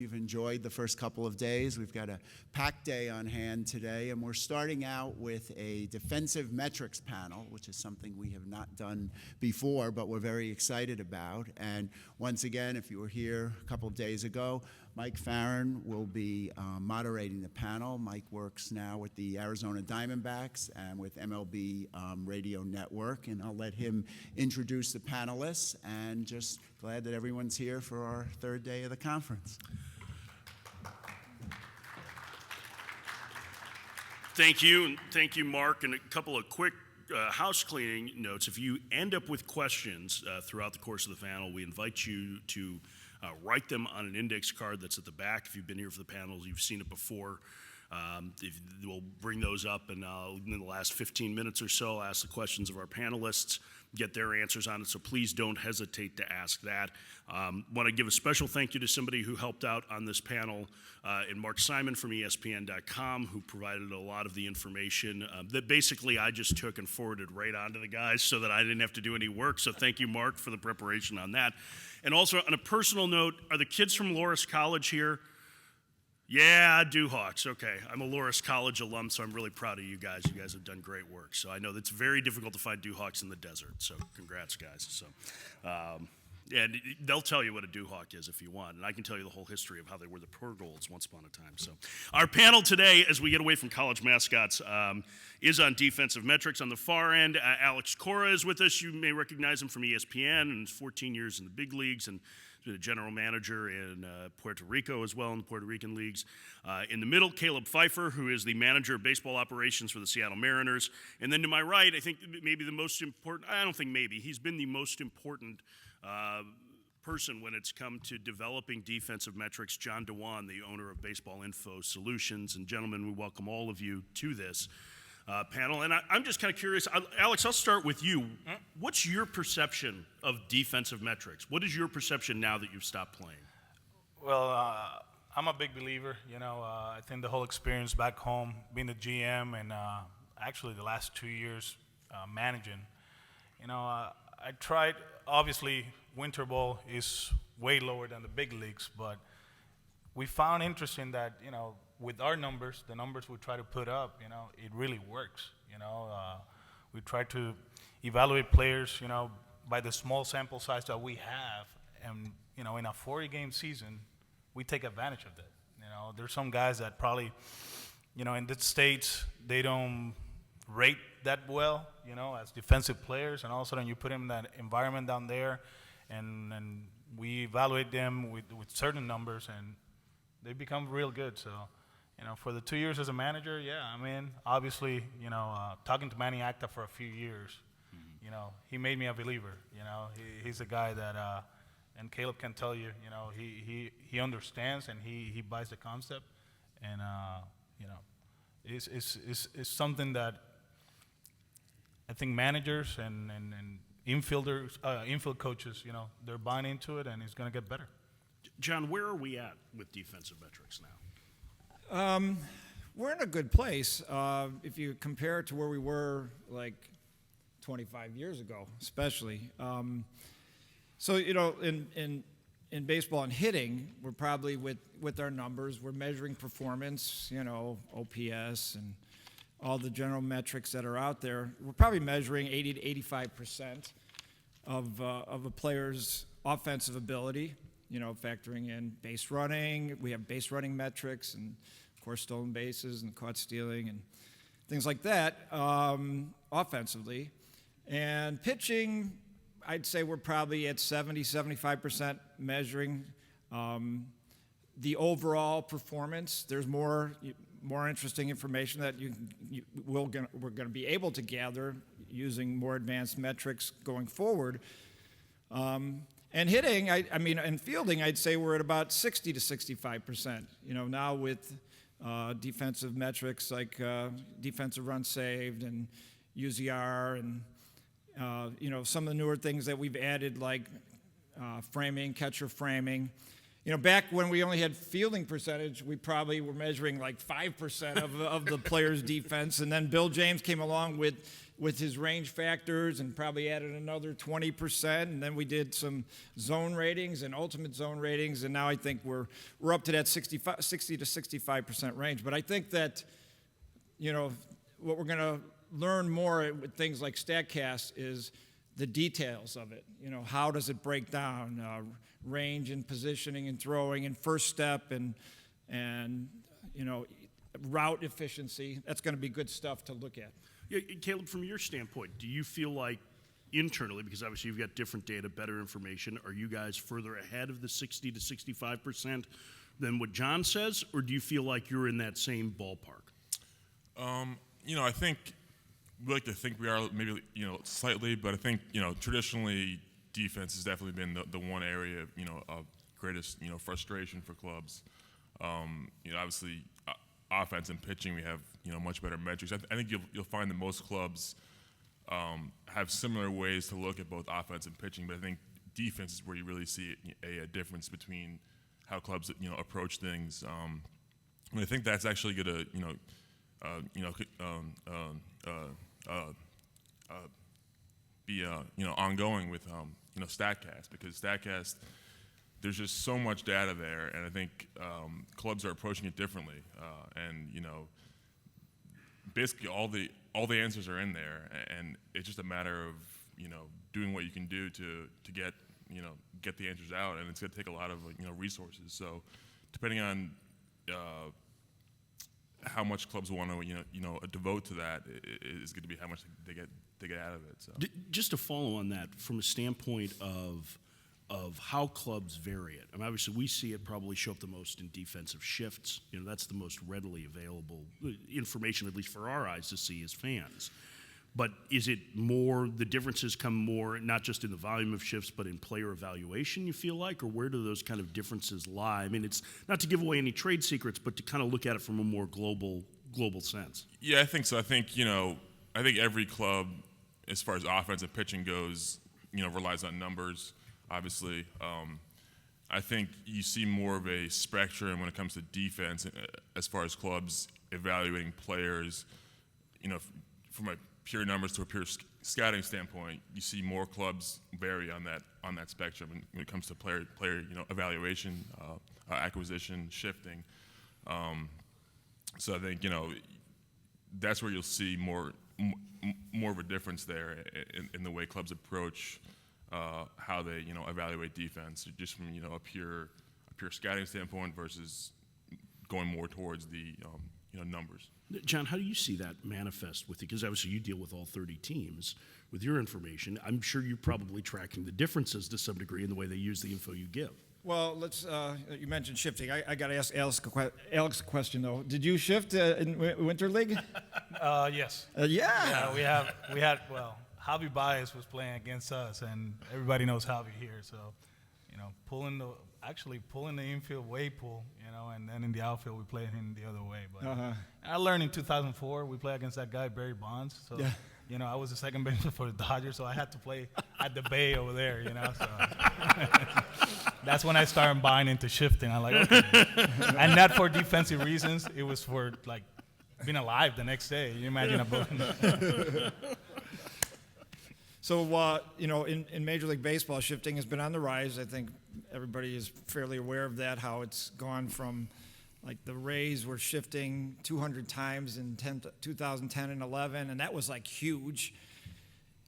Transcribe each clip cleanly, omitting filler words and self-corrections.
you've enjoyed the first couple of days. We've got a packed day on hand today, and we're starting out with a defensive metrics panel, which is something we have not done before, but we're very excited about. And once again, if you were here a couple of days ago, Mike Ferrin will be moderating the panel. Mike works now with the Arizona Diamondbacks and with MLB Radio Network, and I'll let him introduce the panelists, and just glad that everyone's here for our third day of the conference. Thank you, Mark. And a couple of quick house cleaning notes. If you end up with questions throughout the course of the panel, we invite you to write them on an index card that's at the back. If you've been here for the panels, you've seen it before. We'll bring those up, and in the last 15 minutes or so, I'll ask the questions of our panelists, get their answers on it, so please don't hesitate to ask that. Want to give a special thank you to somebody who helped out on this panel, and Mark Simon from ESPN.com, who provided a lot of the information that basically I just took and forwarded right on to the guys so that I didn't have to do any work, so thank you, Mark, for the preparation on that. And also, on a personal note, are the kids from Loras College here? Yeah, Dewhawks. Okay, I'm a Loras College alum, so I'm really proud of you guys. You guys have done great work. So I know it's very difficult to find Dewhawks in the desert. So congrats, guys. So, and they'll tell you what a Dewhawk is if you want, and I can tell you the whole history of how they were the Pearl Golds once upon a time. So our panel today, as we get away from college mascots, is on defensive metrics. On the far end, Alex Cora is with us. You may recognize him from ESPN, and 14 years in the big leagues, and been a general manager in Puerto Rico as well, in the Puerto Rican leagues. In the middle, Caleb Peiffer, who is the manager of baseball operations for the Seattle Mariners. And then to my right, I think maybe the most important, I don't think maybe, he's been the most important person when it's come to developing defensive metrics, John Dewan, the owner of Baseball Info Solutions. And gentlemen, we welcome all of you to this panel. And I'm just kind of curious, Alex, I'll start with you. What's your perception of defensive metrics? What is your perception now that you've stopped playing? Well, I'm a big believer. I think the whole experience back home, being the GM, and actually the last 2 years managing, I tried, obviously, winter ball is way lower than the big leagues, but we found interesting that, with our numbers, the numbers we try to put up, it really works. We try to evaluate players, by the small sample size that we have, and in a 40-game season, we take advantage of that. There's some guys that probably, in the States, they don't rate that well, as defensive players, and all of a sudden you put them in that environment down there, and we evaluate them with certain numbers, and they become real good. So. For the 2 years as a manager, obviously, talking to Manny Acta for a few years, he made me a believer. He's a guy that, and Caleb can tell you, he understands and he buys the concept, and it's something that I think managers and infielders, infield coaches, they're buying into it, and it's going to get better. John, where are we at with defensive metrics now? We're in a good place. If you compare it to where we were like 25 years ago, especially. So, in baseball and hitting, we're probably with our numbers, we're measuring performance, OPS and all the general metrics that are out there. We're probably measuring 80 to 85% of a player's offensive ability. Factoring in base running. We have base running metrics and, of course, stolen bases and caught stealing and things like that offensively. And pitching, I'd say we're probably at 70, 75% measuring the overall performance. There's more interesting information that we're going to be able to gather using more advanced metrics going forward. And hitting, and fielding, I'd say we're at about 60 to 65%. Now with defensive metrics like defensive runs saved and UZR and some of the newer things that we've added like framing, catcher framing. Back when we only had fielding percentage, we probably were measuring like 5% of the player's defense, and then Bill James came along with with his range factors and probably added another 20%. And then we did some zone ratings and ultimate zone ratings. And now I think we're up to that 60 to 65% range. But I think that, what we're going to learn more with things like StatCast is the details of it. How does it break down? Range and positioning and throwing and first step and route efficiency. That's going to be good stuff to look at. Yeah, Caleb, from your standpoint, do you feel like internally, because obviously you've got different data, better information, are you guys further ahead of the 60 to 65% than what John says, or do you feel like you're in that same ballpark? I think we like to think we are maybe, slightly, but I think, traditionally defense has definitely been the one area, of greatest, frustration for clubs. Obviously offense and pitching, we have, much better metrics. I think you'll find that most clubs have similar ways to look at both offense and pitching, but I think defense is where you really see a difference between how clubs, approach things. And I think that's actually going to, be ongoing with StatCast, because StatCast, there's just so much data there, and I think clubs are approaching it differently. And basically all the answers are in there, and it's just a matter of doing what you can do to get get the answers out, and it's going to take a lot of resources. So depending on how much clubs want to devote to that is going to be how much they get out of it. So Just to follow on that, from a standpoint of how clubs vary it. I mean, obviously, we see it probably show up the most in defensive shifts. That's the most readily available information, at least for our eyes, to see as fans. But is it more, the differences come more not just in the volume of shifts, but in player evaluation, you feel like? Or where do those kind of differences lie? I mean, it's not to give away any trade secrets, but to kind of look at it from a more global sense. Yeah, I think so. I think every club, as far as offense and pitching goes, relies on numbers. Obviously, I think you see more of a spectrum when it comes to defense as far as clubs evaluating players. From a pure numbers to a pure scouting standpoint, you see more clubs vary on that spectrum when it comes to player evaluation, acquisition, shifting. So I think that's where you'll see more of a difference there in the way clubs approach how they evaluate defense, just from a pure scouting standpoint versus going more towards the numbers. John, how do you see that manifest with you? Because obviously you deal with all 30 teams with your information. I'm sure you're probably tracking the differences to some degree in the way they use the info you give. Well, you mentioned shifting. I got to ask Alex a question, though. Did you shift in Winter League? Yes. Yeah. Yeah, we had, Javi Baez was playing against us, and everybody knows Javi here. So, pulling the infield way pull, and then in the outfield we played him the other way. But I learned in 2004 we played against that guy Barry Bonds. So, I was the second baseman for the Dodgers, so I had to play at the Bay over there. So that's when I started buying into shifting. I'm like, okay, and not for defensive reasons. It was for being alive the next day. You imagine a book. So, in Major League Baseball, shifting has been on the rise. I think everybody is fairly aware of that, how it's gone from, the Rays were shifting 200 times in 2010 and 11, and that was, huge.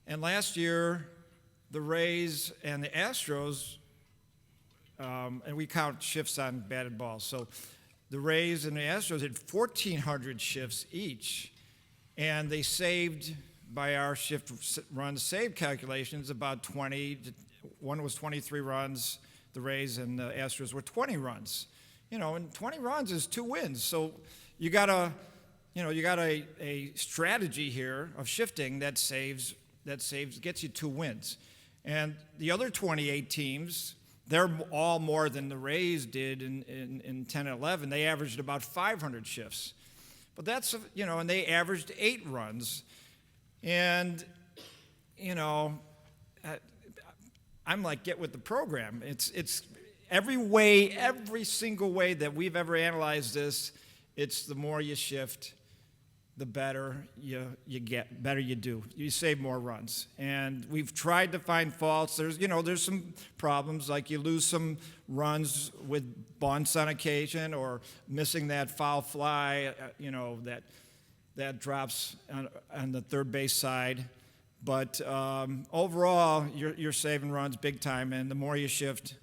And last year, the Rays and the Astros, and we count shifts on batted balls, so the Rays and the Astros had 1,400 shifts each, and they saved, by our shift runs saved calculations, about 20. One was 23 runs. The Rays and the Astros were 20 runs. And 20 runs is 2 wins. So you got a strategy here of shifting that gets you 2 wins. And the other 28 teams, they're all more than the Rays did in 10 and 11. They averaged about 500 shifts. But that's, and they averaged 8 runs. And, I'm like, get with the program. It's every single way that we've ever analyzed this, it's the more you shift, the better you get, better you do. You save more runs. And we've tried to find faults. There's some problems, like you lose some runs with bunts on occasion or missing that foul fly, that drops on the third base side. But overall, you're saving runs big time, and the more you shift,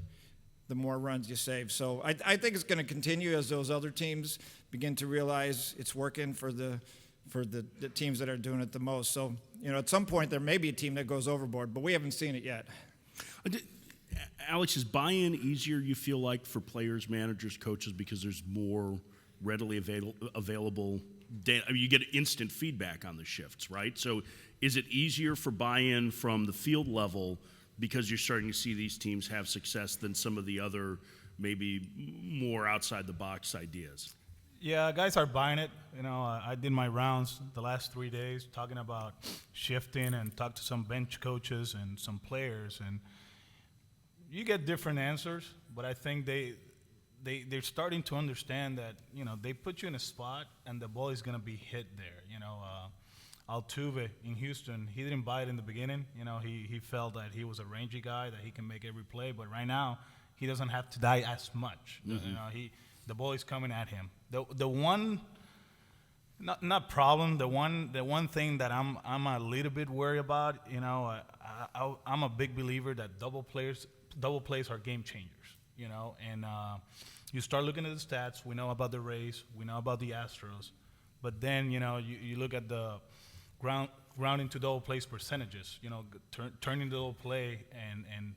the more runs you save. So I think it's going to continue as those other teams begin to realize it's working for the teams that are doing it the most. So, at some point there may be a team that goes overboard, but we haven't seen it yet. Alex, is buy-in easier, you feel like, for players, managers, coaches, because there's more readily available data? I mean, you get instant feedback on the shifts, right? So is it easier for buy-in from the field level because you're starting to see these teams have success than some of the other maybe more outside-the-box ideas? Yeah, guys are buying it. I did my rounds the last 3 days talking about shifting and talked to some bench coaches and some players, and you get different answers, but I think they're starting to understand that, they put you in a spot and the ball is going to be hit there. Altuve in Houston, he didn't buy it in the beginning. He felt that he was a rangy guy, that he can make every play, but right now he doesn't have to die as much. Mm-hmm. The ball is coming at him. The one, not problem. The one thing that I'm a little bit worried about. I'm a big believer that double plays are game changers. And you start looking at the stats. We know about the Rays. We know about the Astros. But then you look at the ground into double plays percentages. Turning double play, and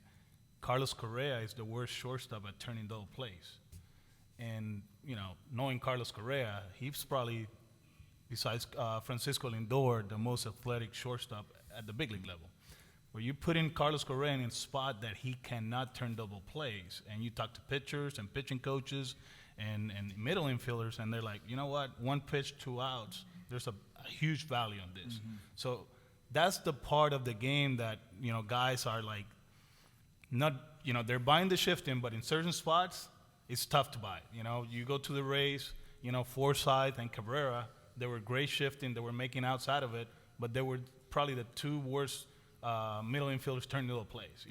Carlos Correa is the worst shortstop at turning double plays. And, knowing Carlos Correa, he's probably, besides Francisco Lindor, the most athletic shortstop at the big league level. Where you put in Carlos Correa in a spot that he cannot turn double plays, and you talk to pitchers and pitching coaches and middle infielders, and they're like, you know what, 1 pitch, 2 outs, there's a huge value on this. Mm-hmm. So that's the part of the game that, guys are like, not, they're buying the shifting, but in certain spots, it's tough to buy. You go to the Rays, Forsythe and Cabrera, they were great shifting, they were making outside of it, but they were probably the 2 worst middle infielders turning double plays.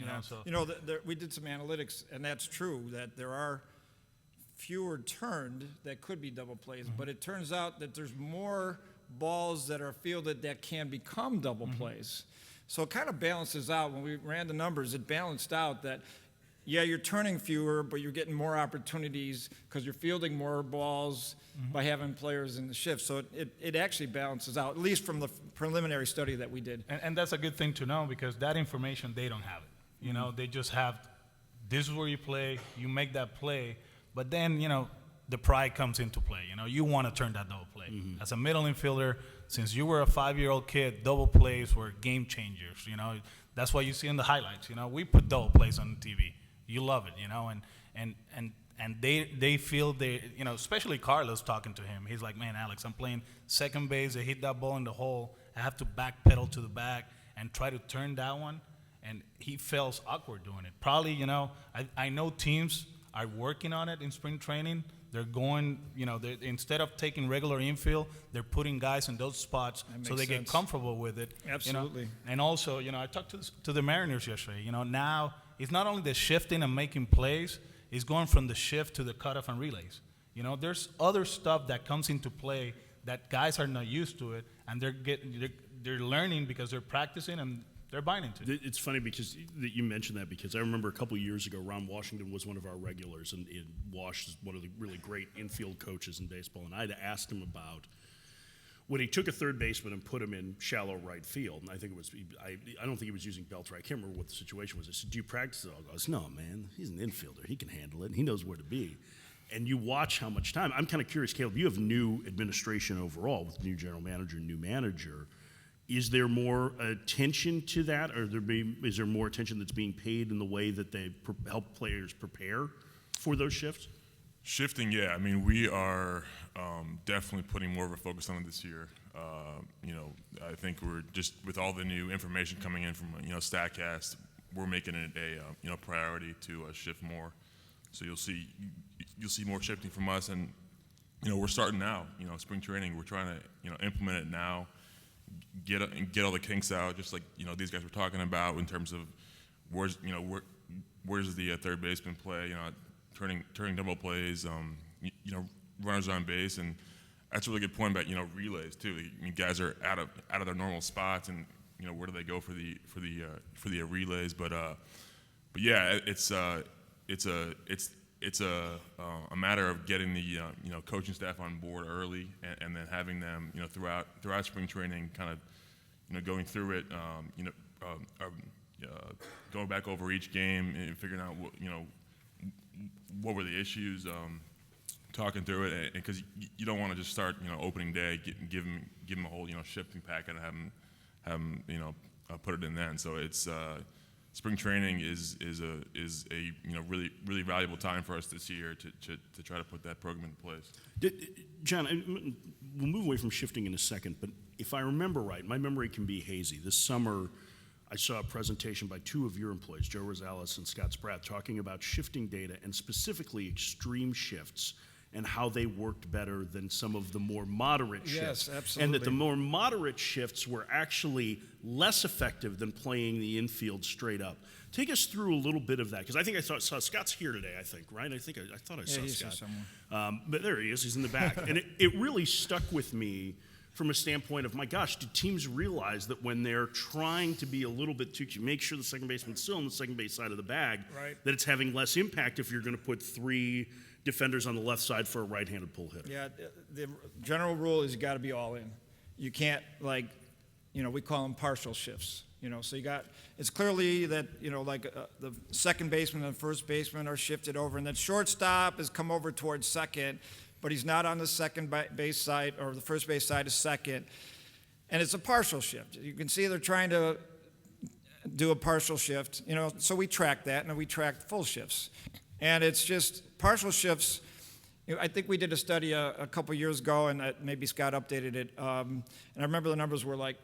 We did some analytics, and that's true, that there are fewer turned that could be double plays, mm-hmm. but it turns out that there's more balls that are fielded that can become double mm-hmm. plays. So it kind of balances out. When we ran the numbers, it balanced out that, yeah, you're turning fewer, but you're getting more opportunities because you're fielding more balls mm-hmm. by having players in the shift. So it actually balances out, at least from the preliminary study that we did. And that's a good thing to know, because that information, they don't have it. Mm-hmm. They just have, this is where you play, you make that play, but then, the pride comes into play. You want to turn that double play. Mm-hmm. As a middle infielder, since you were a 5-year-old kid, double plays were game changers. That's why you see in the highlights. We put double plays on TV. You love it, and they feel especially Carlos talking to him. He's like, man, Alex, I'm playing second base. I hit that ball in the hole. I have to backpedal to the back and try to turn that one. And he feels awkward doing it. Probably, I know teams are working on it in spring training. They're going, instead of taking regular infield, they're putting guys in those spots so they get comfortable with it. Absolutely. And also, I talked to the Mariners yesterday. Now it's not only the shifting and making plays, it's going from the shift to the cutoff and relays. There's other stuff that comes into play that guys are not used to it, and they're learning because they're practicing and they're buying into it. It's funny because you mentioned that, because I remember a couple of years ago, Ron Washington was one of our regulars, and Wash is one of the really great infield coaches in baseball, and I had asked him about when he took a third baseman and put him in shallow right field, and I think it was, I don't think he was using Beltre. I can't remember what the situation was. I said, do you practice it all? He goes, no, man, he's an infielder. He can handle it, and he knows where to be. And you watch how much time. I'm kind of curious, Caleb, you have new administration overall with new general manager, new manager. Is there more attention to that, or is there more attention that's being paid in the way that they help players prepare for those shifts? Shifting, yeah. I mean, we are definitely putting more of a focus on it this year. I think we're just, with all the new information coming in from StatCast, we're making it a priority to shift more. So you'll see more shifting from us, and we're starting now. Spring training, we're trying to implement it now, get all the kinks out, just like these guys were talking about in terms of where's the third baseman play, turning double plays, runners on base, and that's a really good point about relays too. I mean, guys are out of their normal spots, and where do they go for the relays? But yeah, it's a matter of getting the coaching staff on board early, and then having them throughout spring training, kind of going through it, going back over each game and figuring out what were the issues, talking through it, because you don't want to just start opening day, give them a whole shifting packet and have them put it in then. So it's spring training is a really valuable time for us this year to try to put that program into place. John, we'll move away from shifting in a second, but if I remember right, my memory can be hazy. This summer, I saw a presentation by two of your employees, Joe Rosales and Scott Spratt, talking about shifting data and specifically extreme shifts and how they worked better than some of the more moderate shifts. Yes, absolutely. And that the more moderate shifts were actually less effective than playing the infield straight up. Take us through a little bit of that, because I think I saw Scott's here today, I think, right? I thought I saw he's Scott. here somewhere. But there he is, he's in the back. And it really stuck with me from a standpoint of, my gosh, do teams realize that when they're trying to be a little bit too cute, make sure the second baseman's still on the second base side of the bag, Right. that it's having less impact if you're going to put three defenders on the left side for a right-handed pull hitter? Yeah, the general rule is you got to be all in. You can't, we call them partial shifts. So it's clearly that, the second baseman and first baseman are shifted over, and then shortstop has come over towards second, but he's not on the second base side, or the first base side is second. And it's a partial shift. You can see they're trying to do a partial shift, so we track that, and we track full shifts. And it's just partial shifts. I think we did a study a couple years ago, and maybe Scott updated it. And I remember the numbers were like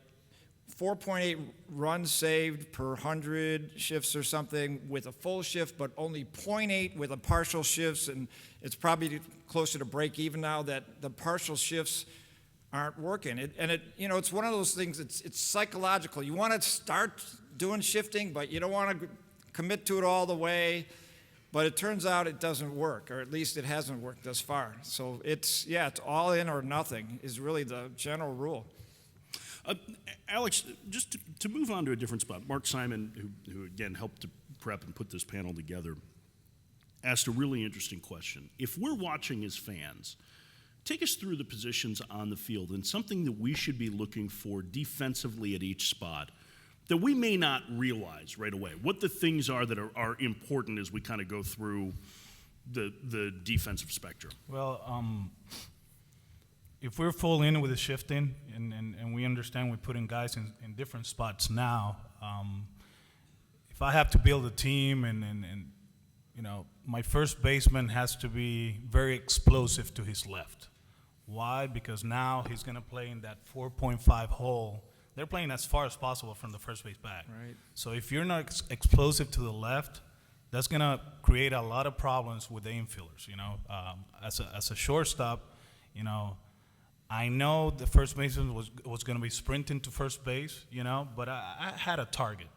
4.8 runs saved per 100 shifts or something with a full shift, but only 0.8 with a partial shifts. And it's probably closer to break even now that the partial shifts aren't working. It's one of those things. It's psychological. You want to start doing shifting, but you don't want to commit to it all the way. But it turns out it doesn't work, or at least it hasn't worked thus far. So it's all in or nothing is really the general rule. Alex, just to move on to a different spot, Mark Simon, who again helped to prep and put this panel together, asked a really interesting question. If we're watching as fans, take us through the positions on the field and something that we should be looking for defensively at each spot that we may not realize right away. What the things are that are important as we kind of go through the defensive spectrum. Well, if we're full in with the shifting, and we understand we're putting guys in different spots now, if I have to build a team and my first baseman has to be very explosive to his left. Why? Because now he's going to play in that 4.5 hole. They're playing as far as possible from the first base back. Right. So if you're not explosive to the left, that's going to create a lot of problems with the infielders. As a shortstop, I know the first baseman was going to be sprinting to first base, but I had a target.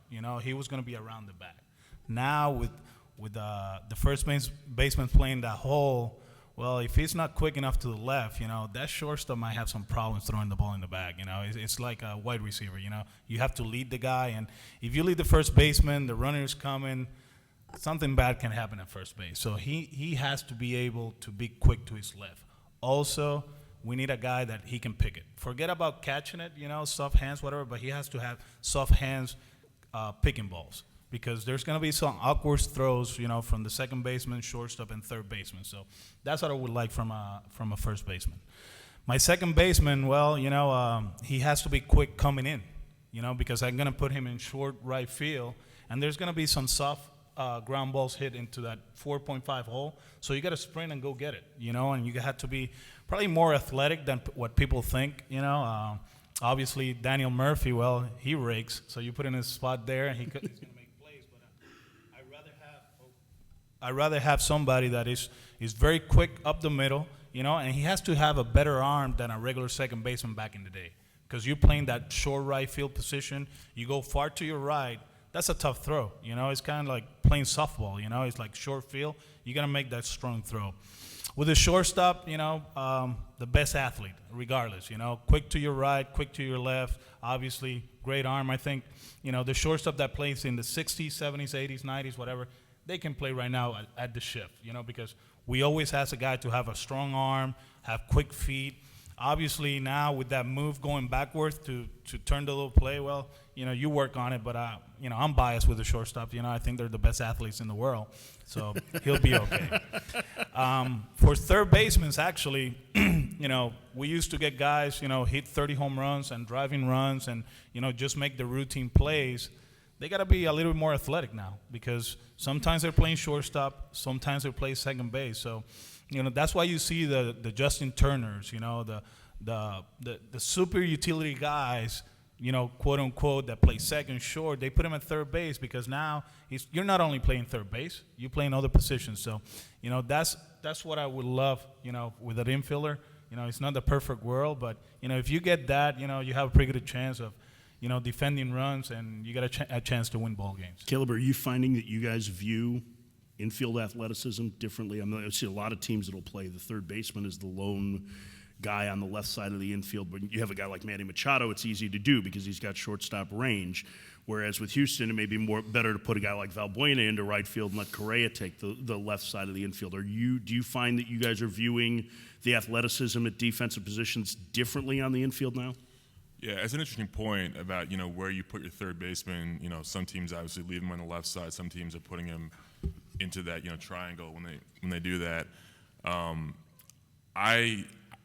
He was going to be around the back. Now with the first baseman playing that hole, well, if he's not quick enough to the left, that shortstop might have some problems throwing the ball in the bag. It's like a wide receiver. You have to lead the guy, and if you lead the first baseman, the runner is coming, something bad can happen at first base. So he has to be able to be quick to his left. Also, we need a guy that he can pick it. Forget about catching it, soft hands, whatever, but he has to have soft hands picking balls, because there's going to be some awkward throws, from the second baseman, shortstop, and third baseman. So that's what I would like from a first baseman. My second baseman, well, he has to be quick coming in, because I'm going to put him in short right field, and there's going to be some soft ground balls hit into that 4.5 hole. So you got to sprint and go get it, and you have to be probably more athletic than what people think, Obviously, Daniel Murphy, well, he rakes, so you put in his spot there, and he's going to make plays. But I'd rather have somebody that is very quick up the middle. and he has to have a better arm than a regular second baseman back in the day. Because you're playing that short right field position, you go far to your right, that's a tough throw. It's kind of like playing softball. It's like short field. You got to make that strong throw. With a shortstop, the best athlete, regardless. Quick to your right, quick to your left. Obviously, great arm. I think, the shortstop that plays in the 60s, 70s, 80s, 90s, whatever, they can play right now at the shift. Because we always ask a guy to have a strong arm, have quick feet. Obviously, now with that move going backwards to turn the little play, well, you work on it, but I'm biased with the shortstop. I think they're the best athletes in the world, so he'll be okay. For third basemen, actually, we used to get guys, hit 30 home runs and driving runs and, just make the routine plays. They got to be a little bit more athletic now because sometimes they're playing shortstop, sometimes they play second base. So, that's why you see the Justin Turners, the super utility guys, quote unquote, that play second short. They put him at third base because now you're not only playing third base, you're playing other positions. So, that's what I would love, with an infielder. It's not the perfect world, but if you get that, you have a pretty good chance of, defending runs, and you got a chance to win ball games. Caleb, are you finding that you guys view infield athleticism differently? I see a lot of teams that'll play the third baseman as the lone guy on the left side of the infield, but you have a guy like Manny Machado, it's easy to do because he's got shortstop range. Whereas with Houston, it may be better to put a guy like Valbuena into right field and let Correa take the left side of the infield. Do you find that you guys are viewing the athleticism at defensive positions differently on the infield now? Yeah, it's an interesting point about, where you put your third baseman. Some teams obviously leave him on the left side. Some teams are putting him into that, triangle when they do that.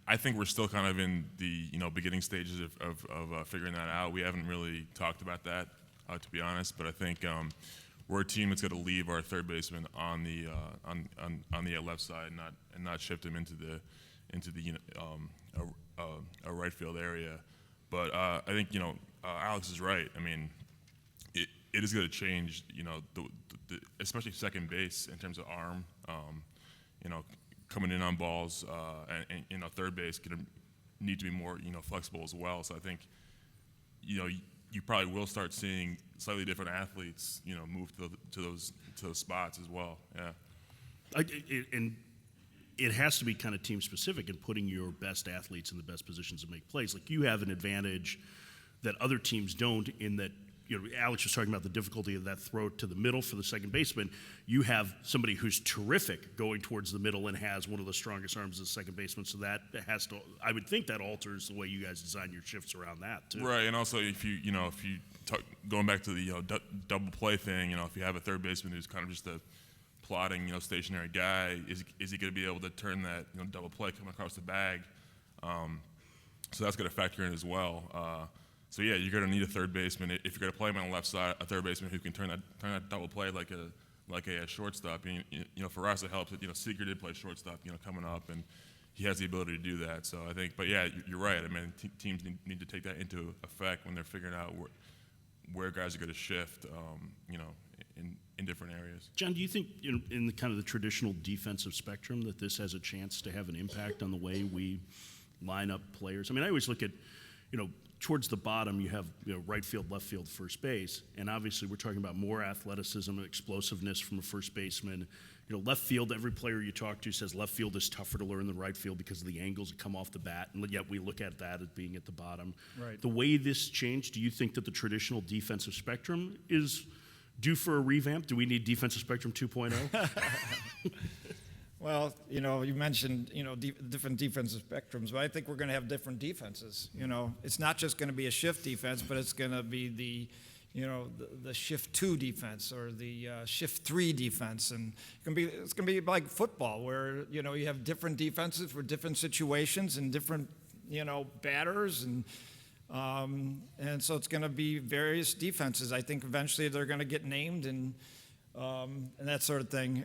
I think we're still kind of in the, beginning stages of figuring that out. We haven't really talked about that, to be honest. But I think we're a team that's going to leave our third baseman on the left side and not shift him into the a right field area. But I think Alex is right. I mean, it is going to change. Especially second base in terms of arm. Coming in on balls, and third base going to need to be more flexible as well. So I think you probably will start seeing slightly different athletes move to those spots as well. Yeah. And it has to be kind of team specific in putting your best athletes in the best positions to make plays. Like, you have an advantage that other teams don't in that, Alex was talking about the difficulty of that throw to the middle for the second baseman. You have somebody who's terrific going towards the middle and has one of the strongest arms as a second baseman. So that has to, I would think that alters the way you guys design your shifts around that too. Right, and also if you going back to the double play thing, if you have a third baseman who's kind of just a plotting, stationary guy, is he going to be able to turn that double play coming across the bag? So that's going to factor in as well. So yeah, you're going to need a third baseman if you're going to play him on the left side. A third baseman who can turn that double play like a shortstop. And, for us it helps that Seager did play shortstop coming up, and he has the ability to do that. So I think, but yeah, you're right. I mean, teams need to take that into effect when they're figuring out where guys are going to shift. In different areas. John, do you think in the kind of the traditional defensive spectrum that this has a chance to have an impact on the way we line up players? I mean, I always look at, towards the bottom you have right field, left field, first base, and obviously we're talking about more athleticism and explosiveness from a first baseman. Left field, every player you talk to says left field is tougher to learn than right field because of the angles that come off the bat, and yet we look at that as being at the bottom. Right. The way this changed, do you think that the traditional defensive spectrum is due for a revamp? Do we need defensive spectrum 2.0? Well, you mentioned, different defensive spectrums, but I think we're going to have different defenses. It's not just going to be a shift defense, but it's going to be the shift 2 defense or the shift 3 defense, and it's going to be like football, where you have different defenses for different situations and different batters, and so it's going to be various defenses. I think eventually they're going to get named and that sort of thing.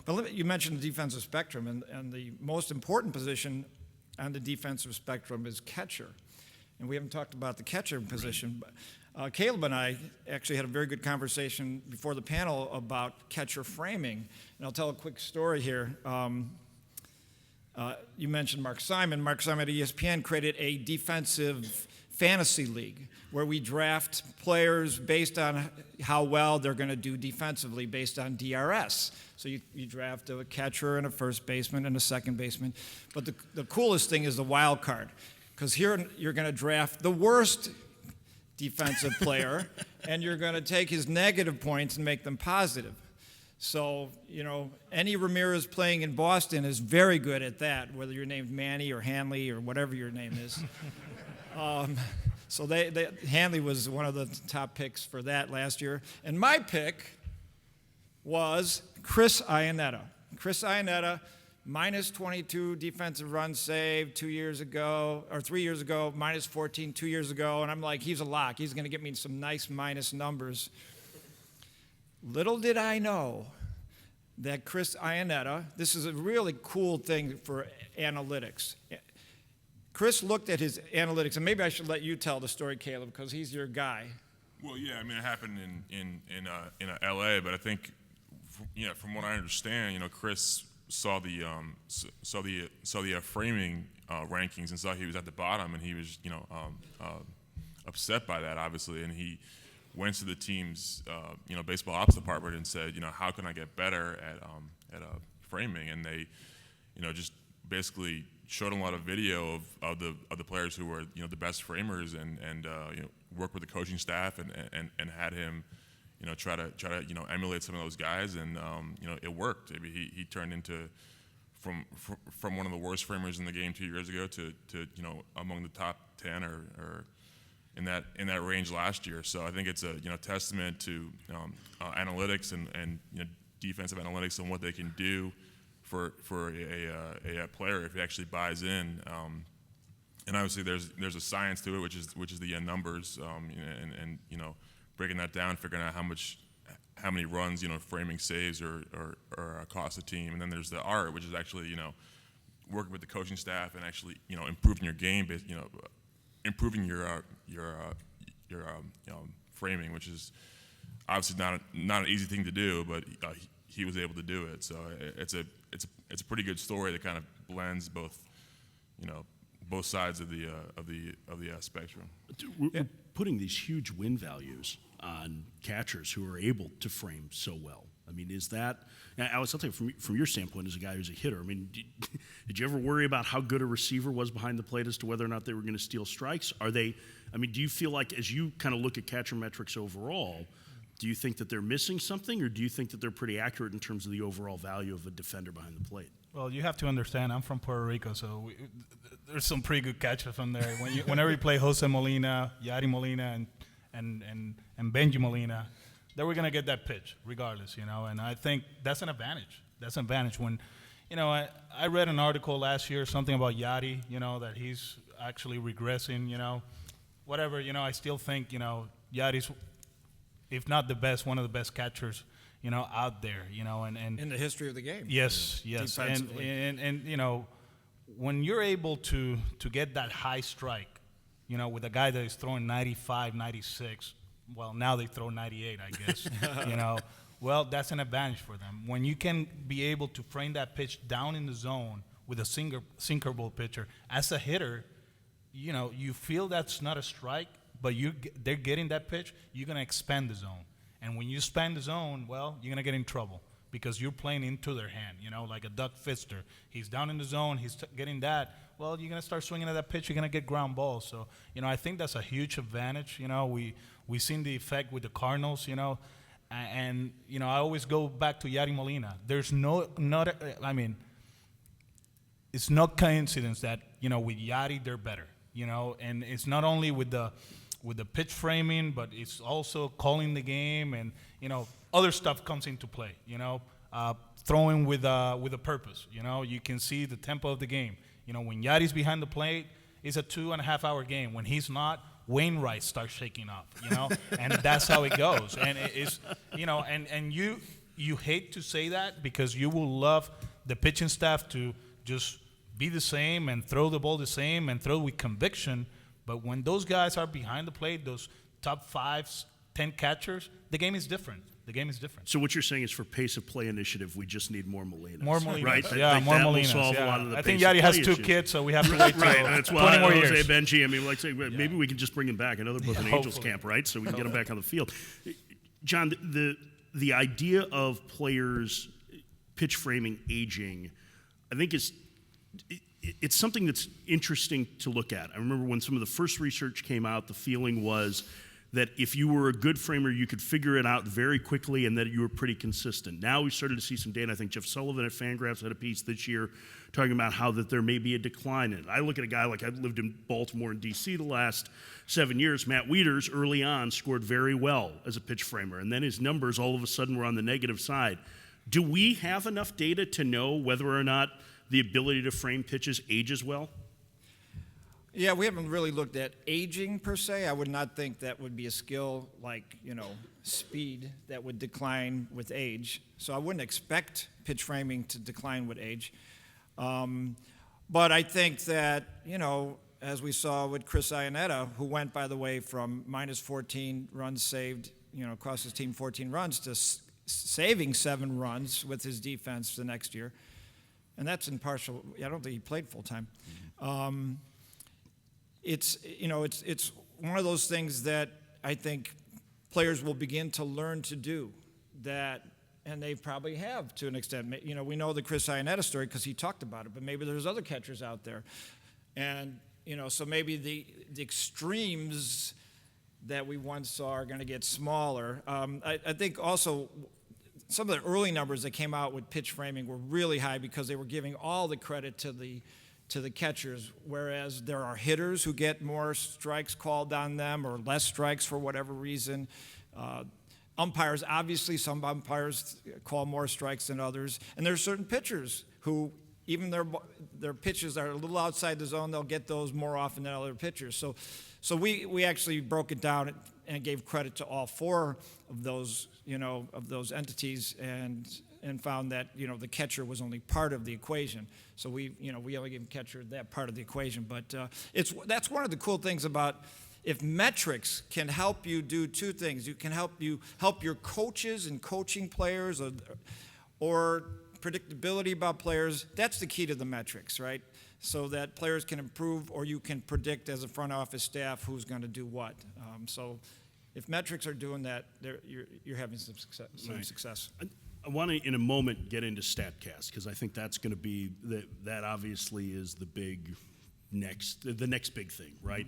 But you mentioned the defensive spectrum, and the most important position on the defensive spectrum is catcher. And we haven't talked about the catcher position. But Caleb and I actually had a very good conversation before the panel about catcher framing. And I'll tell a quick story here. You mentioned Mark Simon. Mark Simon at ESPN created a defensive fantasy league where we draft players based on how well they're going to do defensively based on DRS. So you draft a catcher and a first baseman and a second baseman. But the coolest thing is the wild card, because here you're going to draft the worst defensive player and you're going to take his negative points and make them positive. So, any Ramirez playing in Boston is very good at that, whether you're named Manny or Hanley or whatever your name is. So Hanley was one of the top picks for that last year. And my pick was Chris Iannetta. Chris Iannetta, minus 22 defensive runs saved 3 years ago, minus 14 2 years ago. And I'm like, he's a lock. He's going to get me some nice minus numbers. Little did I know that Chris Iannetta, this is a really cool thing for analytics. Chris looked at his analytics, and maybe I should let you tell the story, Caleb, because he's your guy. Well, yeah, I mean, it happened in L.A., but I think, from what I understand, Chris saw the framing rankings and saw he was at the bottom, and he was upset by that, obviously, and he went to the team's baseball ops department and said, how can I get better at framing? And they, just basically showed him a lot of video of the players who were the best framers and worked with the coaching staff and had him try to emulate some of those guys, and it worked. I mean, he turned into from one of the worst framers in the game 2 years ago to among the top 10 or in that range last year. So I think it's a testament to analytics and defensive analytics and what they can do for a player if he actually buys in. And obviously there's a science to it, which is the numbers, and breaking that down, figuring out how many runs framing saves or cost a team, and then there's the art, which is actually working with the coaching staff and actually improving your game, improving your framing, which is obviously not an easy thing to do, but he was able to do it. So it's a pretty good story that kind of blends both sides of the spectrum. We're putting these huge win values on catchers who are able to frame so well. I mean, is that, Alex, I'll tell you from your standpoint as a guy who's a hitter, I mean, did you ever worry about how good a receiver was behind the plate as to whether or not they were going to steal strikes? Do you feel like as you kind of look at catcher metrics overall, do you think that they're missing something, or do you think that they're pretty accurate in terms of the overall value of a defender behind the plate? Well, you have to understand, I'm from Puerto Rico, so there's some pretty good catchers from there. Whenever you play Jose Molina, Yadi Molina, and Benji Molina, they were going to get that pitch regardless, and I think that's an advantage. That's an advantage when, I read an article last year, something about Yadi, that he's actually regressing, whatever, I still think, Yadi's, if not the best, one of the best catchers, out there, and in the history of the game. Yes, and when you're able to get that high strike, with a guy that is throwing 95, 96, well, now they throw 98, I guess, well, that's an advantage for them. When you can be able to frame that pitch down in the zone with a sinker ball pitcher, as a hitter, you feel that's not a strike, but they're getting that pitch, you're going to expand the zone. And when you expand the zone, well, you're going to get in trouble because you're playing into their hand, like a Doug Fister. He's down in the zone, he's getting that. Well, you're going to start swinging at that pitch, you're going to get ground balls. So, I think that's a huge advantage. We've seen the effect with the Cardinals, and I always go back to Yadi Molina. There's it's no coincidence that, with Yadi, they're better, and it's not only with the pitch framing, but it's also calling the game, and other stuff comes into play. Throwing with a purpose. You can see the tempo of the game. When Yadi's behind the plate, it's a 2.5 hour game. When he's not, Wainwright starts shaking up. And that's how it goes. And it's and you hate to say that because you will love the pitching staff to just be the same and throw the ball the same and throw with conviction. But when those guys are behind the plate, those top 5 10 catchers, the game is different. The game is different. So what you're saying is for pace of play initiative, we just need more Molinas. More Molinas. Right? More that will Molinas. solve a lot of the I think pace of Yadi has play 2 issues. kids, so we have to wait till Right, and that's 20 why more Jose years. Benji, I mean, like say, maybe we can just bring him back. I know they're both in Angels hopefully. camp, right? So we can get them back on the field. John, the idea of players pitch framing aging, I think it's something that's interesting to look at. I remember when some of the first research came out, the feeling was that if you were a good framer, you could figure it out very quickly and that you were pretty consistent. Now we've started to see some data. I think Jeff Sullivan at Fangraphs had a piece this year talking about how that there may be a decline in it. I look at a guy like I've lived in Baltimore and D.C. the last 7 years. Matt Wieters early on scored very well as a pitch framer, and then his numbers all of a sudden were on the negative side. Do we have enough data to know whether or not the ability to frame pitches ages well? Yeah, we haven't really looked at aging per se. I would not think that would be a skill like, speed that would decline with age. So I wouldn't expect pitch framing to decline with age. But I think that, as we saw with Chris Iannetta, who went, by the way, from minus 14 runs saved, across his team 14 runs to saving 7 runs with his defense the next year. And that's in partial, I don't think he played full time. It's one of those things that I think players will begin to learn to do and they probably have to an extent. We know the Chris Iannetta story because he talked about it, but maybe there's other catchers out there. And, so maybe the extremes that we once saw are going to get smaller. I think also some of the early numbers that came out with pitch framing were really high because they were giving all the credit to the catchers, whereas there are hitters who get more strikes called on them or less strikes for whatever reason. Umpires, obviously, some umpires call more strikes than others, and there are certain pitchers who, even their pitches are a little outside the zone, they'll get those more often than other pitchers. So we actually broke it down and gave credit to all 4 of those, of those entities, and found that the catcher was only part of the equation. So we only gave the catcher that part of the equation. But that's one of the cool things about if metrics can help you do 2 things. You can help your coaches and coaching players, or predictability about players. That's the key to the metrics, right? So that players can improve, or you can predict as a front office staff who's going to do what. So if metrics are doing that, you're having some success. I want to, in a moment, get into StatCast because I think that's going to be that obviously is the next big thing, right?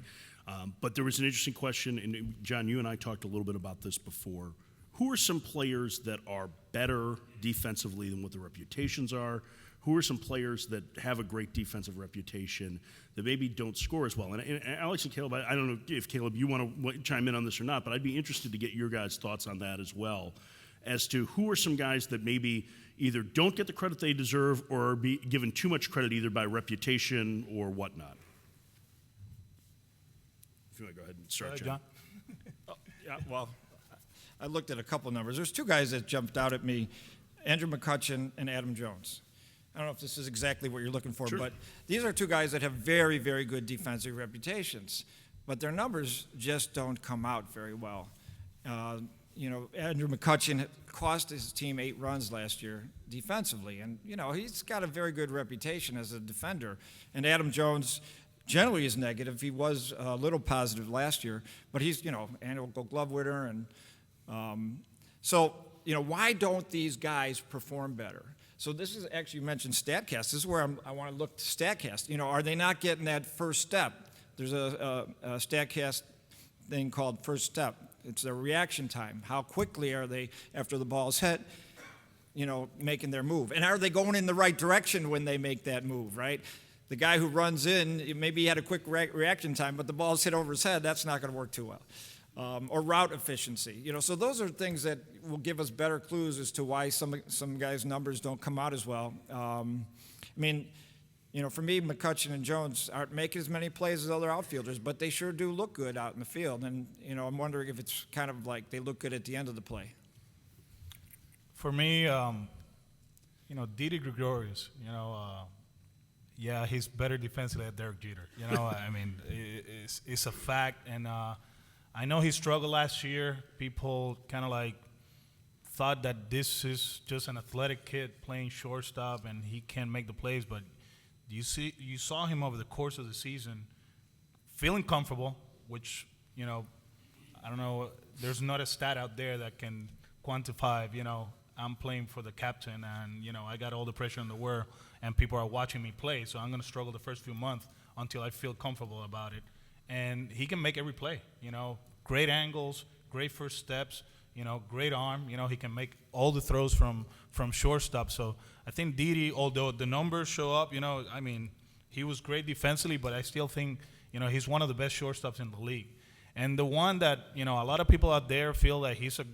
But there was an interesting question, and John, you and I talked a little bit about this before. Who are some players that are better defensively than what their reputations are? Who are some players that have a great defensive reputation that maybe don't score as well? And Alex and Caleb, I don't know if Caleb, you want to chime in on this or not, but I'd be interested to get your guys' thoughts on that as well, as to who are some guys that maybe either don't get the credit they deserve or are be given too much credit either by reputation or whatnot. If you want to go ahead and start, John. Yeah, well, I looked at a couple numbers. There's 2 guys that jumped out at me, Andrew Mccutchen and Adam Jones. I don't know if this is exactly what you're looking for, Sure. but these are 2 guys that have very, very good defensive reputations, but their numbers just don't come out very well. Andrew Mccutchen cost his team 8 runs last year defensively, and he's got a very good reputation as a defender. And Adam Jones generally is negative. He was a little positive last year, but he's annual Gold Glove winner, and why don't these guys perform better? So this is actually, you mentioned StatCast. This is where I want to look to StatCast. Are they not getting that first step? There's a StatCast thing called first step. It's their reaction time. How quickly are they, after the ball's hit, making their move? And are they going in the right direction when they make that move, right? The guy who runs in, maybe he had a quick reaction time, but the ball's hit over his head. That's not going to work too well. Or route efficiency. So those are things that will give us better clues as to why some guys' numbers don't come out as well. For me, Mccutchen and Jones aren't making as many plays as other outfielders, but they sure do look good out in the field. And, I'm wondering if it's kind of like they look good at the end of the play. For me, Didi Gregorius, he's better defensively than Derek Jeter. It's a fact. And I know he struggled last year. People kind of like thought that this is just an athletic kid playing shortstop and he can't make the plays, but you saw him over the course of the season feeling comfortable, which, you know, I don't know, there's not a stat out there that can quantify, you know, I'm playing for the captain and, you know, I got all the pressure in the world and people are watching me play, so I'm going to struggle the first few months until I feel comfortable about it. And he can make every play, you know, great angles, great first steps, you know, great arm. You know, he can make all the throws from shortstop. So I think Didi, although the numbers show up, you know, I mean, he was great defensively, but I still think, you know, he's one of the best shortstops in the league. And the one that, you know, a lot of people out there feel that he's a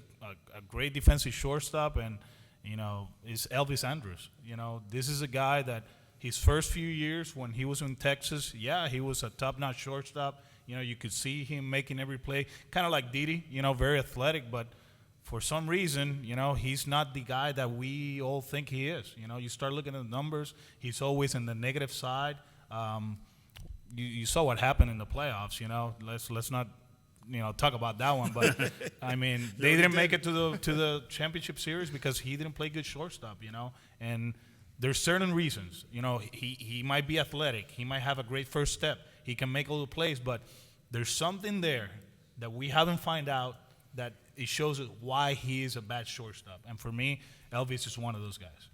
great defensive shortstop and, you know, is Elvis Andrus. You know, this is a guy that his first few years when he was in Texas, yeah, he was a top-notch shortstop. You know, you could see him making every play, kind of like Didi, you know, very athletic, but for some reason, you know, he's not the guy that we all think he is. You know, you start looking at the numbers, he's always in the negative side. You saw what happened in the playoffs, you know. Let's not, you know, talk about that one, but I mean, they didn't make it to the championship series because he didn't play good shortstop, you know. And there's certain reasons, you know, he might be athletic, he might have a great first step, he can make all the plays, but there's something there that we haven't found out that it shows us why he is a bad shortstop. And for me, Elvis is one of those guys.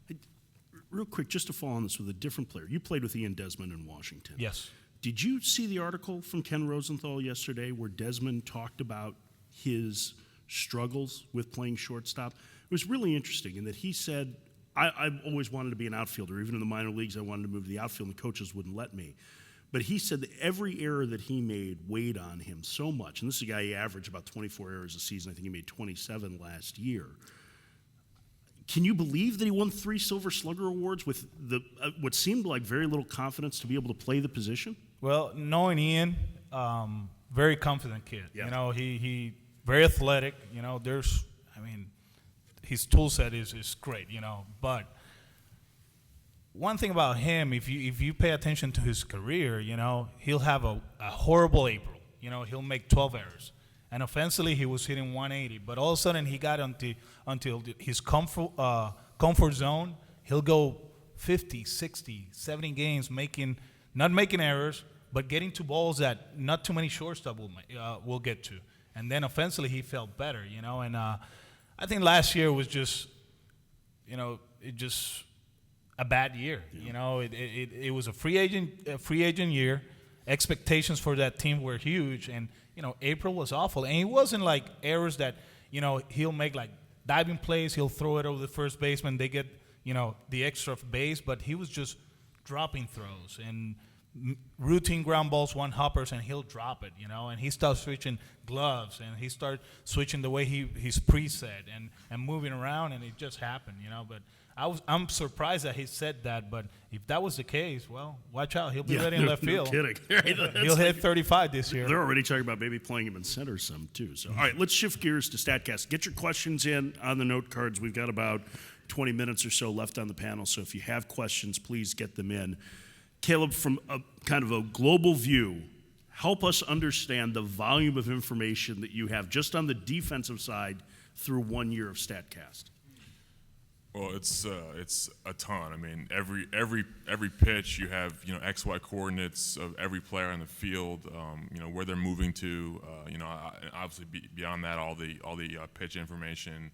Real quick, just to follow on this with a different player. You played with Ian Desmond in Washington. Yes. Did you see the article from Ken Rosenthal yesterday where Desmond talked about his struggles with playing shortstop? It was really interesting in that he said, I've always wanted to be an outfielder. Even in the minor leagues, I wanted to move to the outfield, and the coaches wouldn't let me. But he said that every error that he made weighed on him so much. And this is a guy, he averaged about 24 errors a season. I think he made 27 last year. Can you believe that he won 3 Silver Slugger Awards with what seemed like very little confidence to be able to play the position? Well, knowing Ian, very confident kid. Yeah. You know, he very athletic. You know, his tool set is great, you know. But one thing about him, if you pay attention to his career, you know, he'll have a horrible April. You know, he'll make 12 errors. And offensively, he was hitting 180. But all of a sudden, he got until his comfort zone. He'll go 50, 60, 70 games not making errors, but getting to balls that not too many shortstop will get to. And then offensively, he felt better, you know. And I think last year was just, you know, a bad year. Yeah. You know, it was a free agent year. Expectations for that team were huge, and you know, April was awful. And it wasn't like errors that, you know, he'll make like diving plays, he'll throw it over the first baseman, they get, you know, the extra base, but he was just dropping throws and routine ground balls, one hoppers, and he'll drop it, you know. And he started switching gloves, and he started switching the way he's preset and moving around, and it just happened, you know. But I'm surprised that he said that, but if that was the case, well, watch out. He'll be ready in left field. No kidding. He'll hit 35 this year. They're already talking about maybe playing him in center some, too. So, all right, let's shift gears to StatCast. Get your questions in on the note cards. We've got about 20 minutes or so left on the panel, so if you have questions, please get them in. Caleb, from a kind of a global view, help us understand the volume of information that you have just on the defensive side through 1 year of StatCast. Well, it's a ton. I mean, every pitch you have, you know, XY coordinates of every player on the field. You know, where they're moving to. You know, obviously beyond that, all the pitch information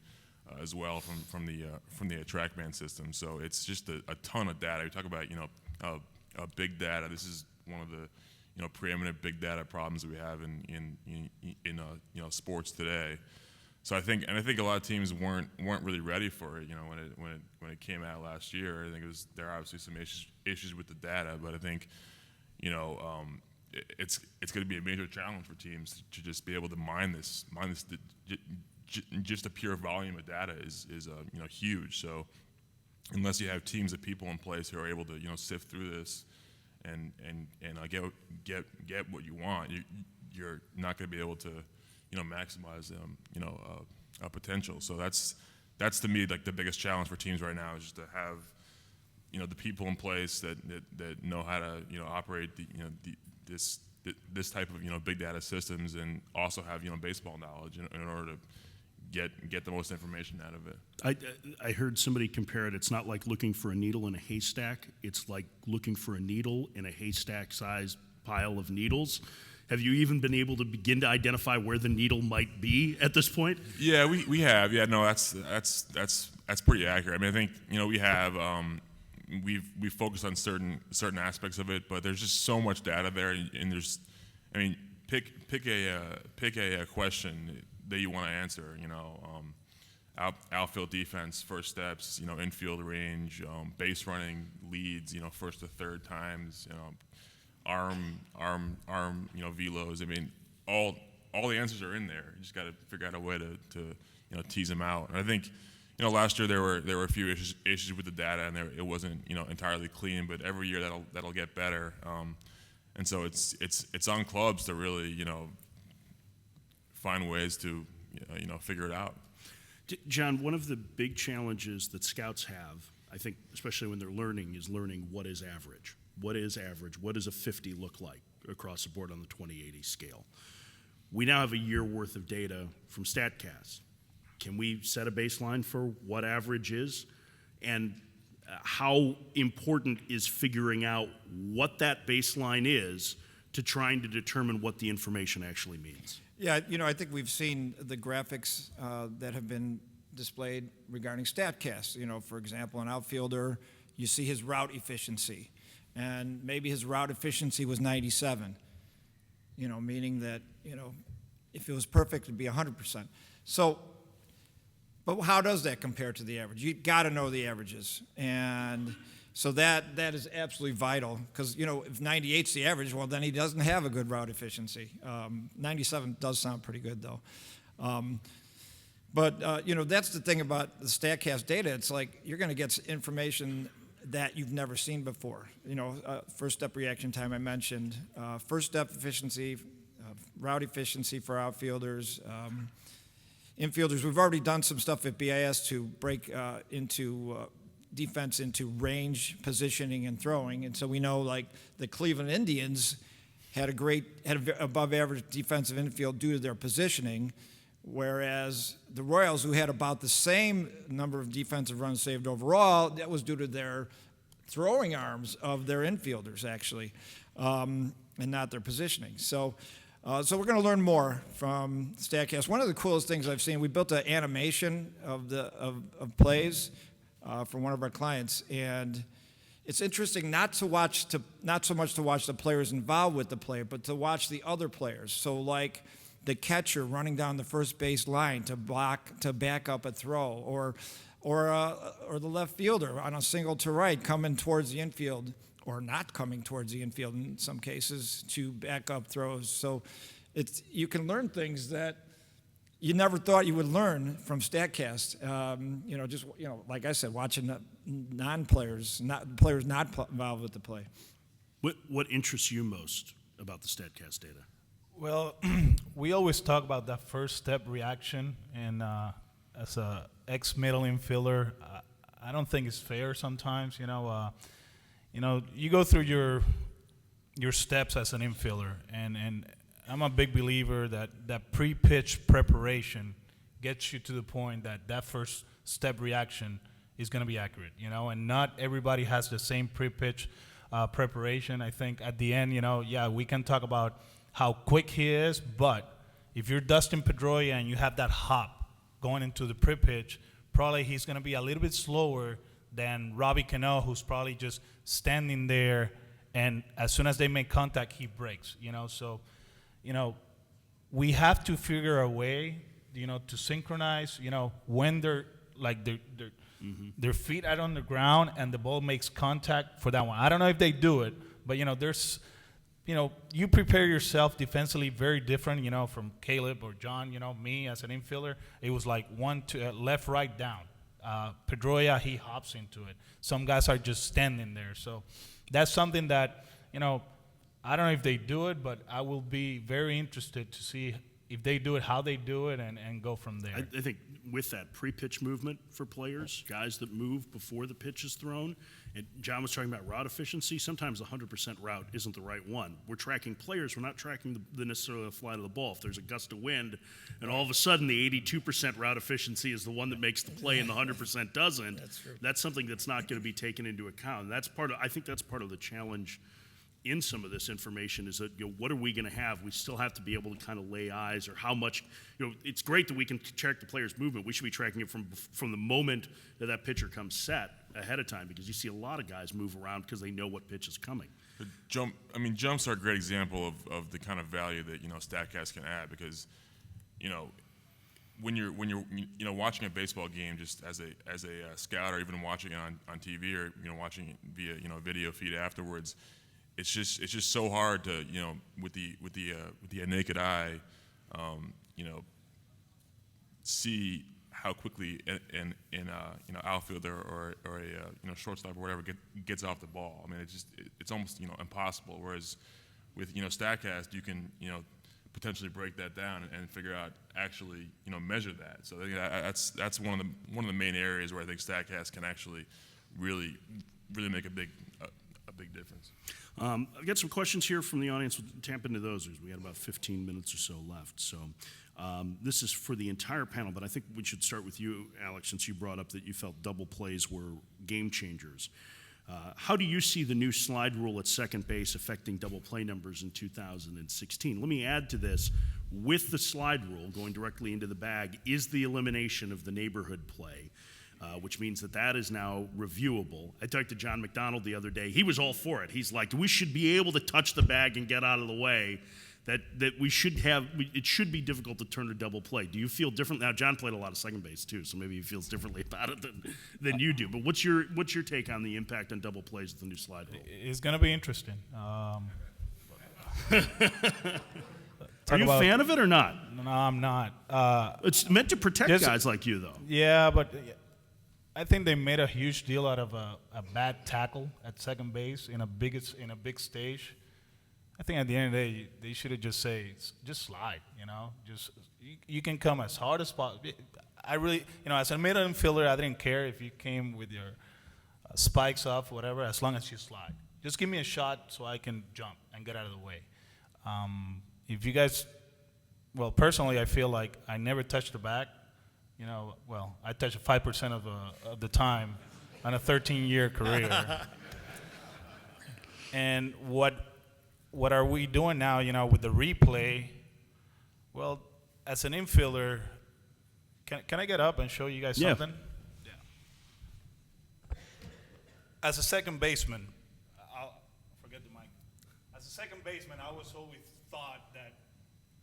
as well from the TrackMan system. So it's just a ton of data. We talk about, you know, big data. This is one of the, you know, preeminent big data problems that we have in you know, sports today. So I think a lot of teams weren't really ready for it. You know, when it came out last year, I think there are obviously some issues with the data, but I think, you know, it's going to be a major challenge for teams to just be able to mine this. Just the pure volume of data is you know, huge. So unless you have teams of people in place who are able to, you know, sift through this and get what you want, you're not going to be able to, you know, maximize you know, potential. So that's to me like the biggest challenge for teams right now is just to have, you know, the people in place that know how to, you know, operate this this type of big data systems and also have baseball knowledge in order to get the most information out of it. I heard somebody compare it. It's not like looking for a needle in a haystack. It's like looking for a needle in a haystack-sized pile of needles. Have you even been able to begin to identify where the needle might be at this point? Yeah, we have. Yeah, no, that's pretty accurate. I mean, I think we have we've focused on certain aspects of it, but there's just so much data there, and there's, I mean, pick a question that you want to answer. Outfield defense, first steps, infield range, base running leads, first to third times, arm, velos. I mean, all the answers are in there. You just got to figure out a way to tease them out. And I think, last year there were a few issues with the data, and it wasn't entirely clean. But every year that'll get better. And so it's on clubs to really find ways to figure it out. John, one of the big challenges that scouts have, I think, especially when they're learning, is learning what is average. What is average? What does a 50 look like across the board on the 20/80 scale? We now have a year worth of data from StatCast. Can we set a baseline for what average is? And how important is figuring out what that baseline is to trying to determine what the information actually means? Yeah, I think we've seen the graphics that have been displayed regarding StatCast. For example, an outfielder, you see his route efficiency, and maybe his route efficiency was 97. Meaning that if it was perfect, it'd be 100%. So, but how does that compare to the average? You got to know the averages, and so that is absolutely vital, because if 98's the average, well, then he doesn't have a good route efficiency. 97 does sound pretty good though. But that's the thing about the StatCast data. It's like you're going to get information that you've never seen before. First step reaction time I mentioned, first step efficiency, route efficiency for outfielders, infielders. We've already done some stuff at BIS to break into defense into range, positioning, and throwing. And so we know, like, the Cleveland Indians had above average defensive infield due to their positioning, whereas the Royals, who had about the same number of defensive runs saved overall, that was due to their throwing arms of their infielders, actually, and not their positioning. So we're going to learn more from StatCast. One of the coolest things I've seen, we built an animation of plays for one of our clients, and it's interesting not so much to watch the players involved with the play, but to watch the other players. So, like the catcher running down the first base line to back up a throw, or the left fielder on a single to right coming towards the infield, or not coming towards the infield in some cases, to back up throws. So you can learn things that you never thought you would learn from StatCast. Like I said, watching the players not involved with the play. What interests you most about the StatCast data? Well, we always talk about that first step reaction, and as a ex-middle infielder, I don't think it's fair sometimes. You go through your steps as an infielder, and I'm a big believer that pre-pitch preparation gets you to the point that first step reaction is going to be accurate, and not everybody has the same pre-pitch preparation. I think at the end, we can talk about how quick he is, but if you're Dustin Pedroia and you have that hop going into the pre-pitch, probably he's going to be a little bit slower than Robbie Cano, who's probably just standing there, and as soon as they make contact, he breaks, So, we have to figure a way, to synchronize, when they're their feet are on the ground and the ball makes contact for that one. I don't know if they do it, but, there's, you prepare yourself defensively very different, from Caleb or John, me as an infielder. It was like 1, 2, left, right, down. Pedroia, he hops into it. Some guys are just standing there. So that's something that, I don't know if they do it, but I will be very interested to see if they do it, how they do it, and go from there. I think with that pre-pitch movement for players, guys that move before the pitch is thrown, And John was talking about route efficiency. Sometimes the 100% route isn't the right one. We're tracking players. We're not tracking the necessarily the flight of the ball. If there's a gust of wind, and all of a sudden the 82% route efficiency is the one that makes the play, and the 100% doesn't. That's true. That's something that's not going to be taken into account. And that's I think that's part of the challenge in some of this information is that, what are we going to have? We still have to be able to kind of lay eyes, or how much, it's great that we can track the player's movement. We should be tracking it from the moment that pitcher comes set ahead of time, because you see a lot of guys move around because they know what pitch is coming. Jumps are a great example of the kind of value that, StatCast can add, because, when you're watching a baseball game just as a scout, or even watching it on TV, or, watching it via, video feed afterwards, it's just so hard to, with the naked eye, see how quickly an outfielder or a shortstop or whatever gets off the ball. I mean, it's almost impossible. Whereas with Statcast, you can potentially break that down and figure out, actually measure that. So that's one of the main areas where I think Statcast can actually really make a big difference. I've got some questions here from the audience. We'll tap into those. We got about 15 minutes or so left. So this is for the entire panel, but I think we should start with you, Alex, since you brought up that you felt double plays were game changers. How do you see the new slide rule at second base affecting double play numbers in 2016? Let me add to this, with the slide rule going directly into the bag, is the elimination of the neighborhood play, which means that is now reviewable. I talked to John McDonald the other day. He was all for it. He's like, we should be able to touch the bag and get out of the way, that we should have, it should be difficult to turn a double play. Do you feel different? Now, John played a lot of second base too, so maybe he feels differently about it than you do. But what's your take on the impact on double plays with the new slide rule? It's going to be interesting. Are you a fan of it or not? No, I'm not. It's meant to protect guys like you, though. Yeah, but I think they made a huge deal out of a bad tackle at second base in a big stage. I think at the end of the day, they should have just slide. You can come as hard as possible. I really, as a middle infielder, I didn't care if you came with your spikes off, whatever, as long as you slide. Just give me a shot so I can jump and get out of the way. If you guys, personally, I feel like I never touched the back. I touched 5% of the time on a 13-year career. And what are we doing now, with the replay? Well, as an infielder, can I get up and show you guys something? Yeah. As a second baseman, I'll forget the mic. As a second baseman, I was always thought that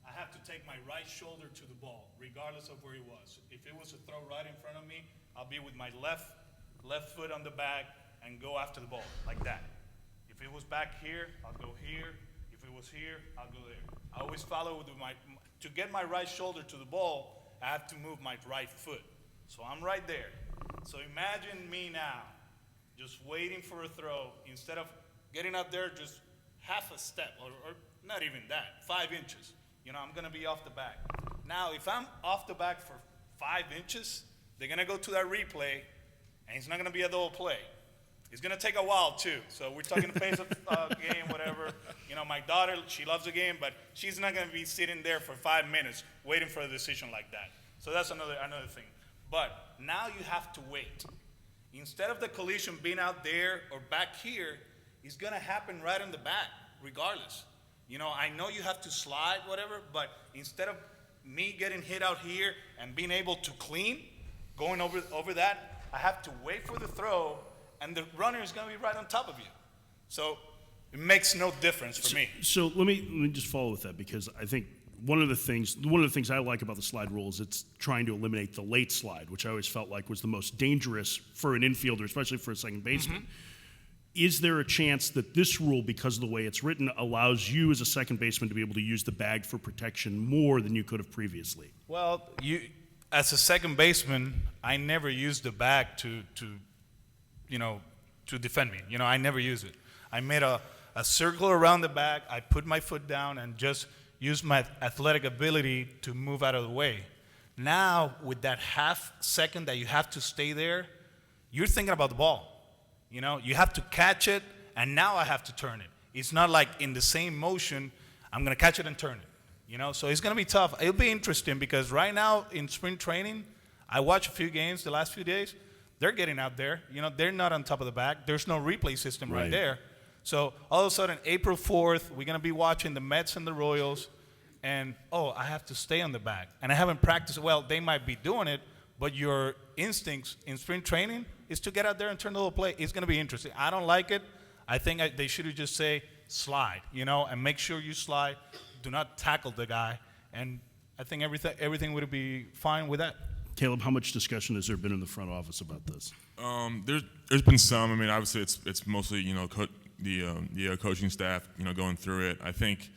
I have to take my right shoulder to the ball, regardless of where he was. If it was a throw right in front of me, I'll be with my left foot on the bag and go after the ball, like that. If it was back here, I'll go here. If it was here, I'll go there. I always follow with to get my right shoulder to the ball, I have to move my right foot. So I'm right there. So imagine me now, just waiting for a throw, instead of getting up there just half a step, or not even that, 5 inches. I'm gonna be off the back. Now, if I'm off the back for 5 inches, they're gonna go to that replay, and it's not gonna be a double play. It's gonna take a while too. So we're talking the pace of game, whatever. My daughter, she loves the game, but she's not gonna be sitting there for 5 minutes waiting for a decision like that. So that's another thing. But now you have to wait. Instead of the collision being out there or back here, it's gonna happen right in the back, regardless. I know you have to slide, whatever, but instead of me getting hit out here and being able to clean, going over that, I have to wait for the throw, and the runner is going to be right on top of you. So it makes no difference for me. So let me just follow with that, because I think one of the things I like about the slide rule is it's trying to eliminate the late slide, which I always felt like was the most dangerous for an infielder, especially for a second baseman. Mm-hmm. Is there a chance that this rule, because of the way it's written, allows you as a second baseman to be able to use the bag for protection more than you could have previously? Well, as a second baseman, I never used the bag to defend me. I never use it. I made a circle around the bag. I put my foot down and just used my athletic ability to move out of the way. Now, with that half second that you have to stay there, you're thinking about the ball. You know, you have to catch it, and now I have to turn it. It's not like in the same motion, I'm going to catch it and turn it. You know, so it's going to be tough. It'll be interesting because right now in spring training, I watched a few games the last few days. They're getting out there. You know, they're not on top of the bag. There's no replay system right there. So all of a sudden, April 4th, we're going to be watching the Mets and the Royals, and, I have to stay on the bag. And I haven't practiced. Well, they might be doing it, but your instincts in spring training is to get out there and turn the little play. It's going to be interesting. I don't like it. I think they should have just say slide, you know, and make sure you slide. Do not tackle the guy. And I think everything would be fine with that. Caleb, how much discussion has there been in the front office about this? There's been some. I mean, obviously it's mostly the coaching staff going through it. I think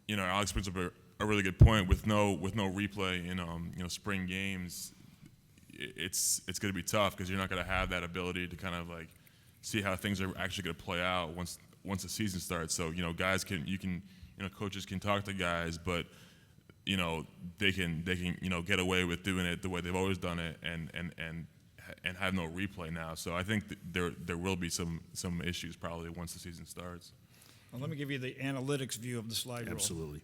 Alex brings up a really good point with no replay in spring games. It's going to be tough because you're not going to have that ability to kind of like see how things are actually going to play out once the season starts. So coaches can talk to guys, but they can get away with doing it the way they've always done it and have no replay now. So I think there will be some issues probably once the season starts. Well, let me give you the analytics view of the slide rule. Absolutely.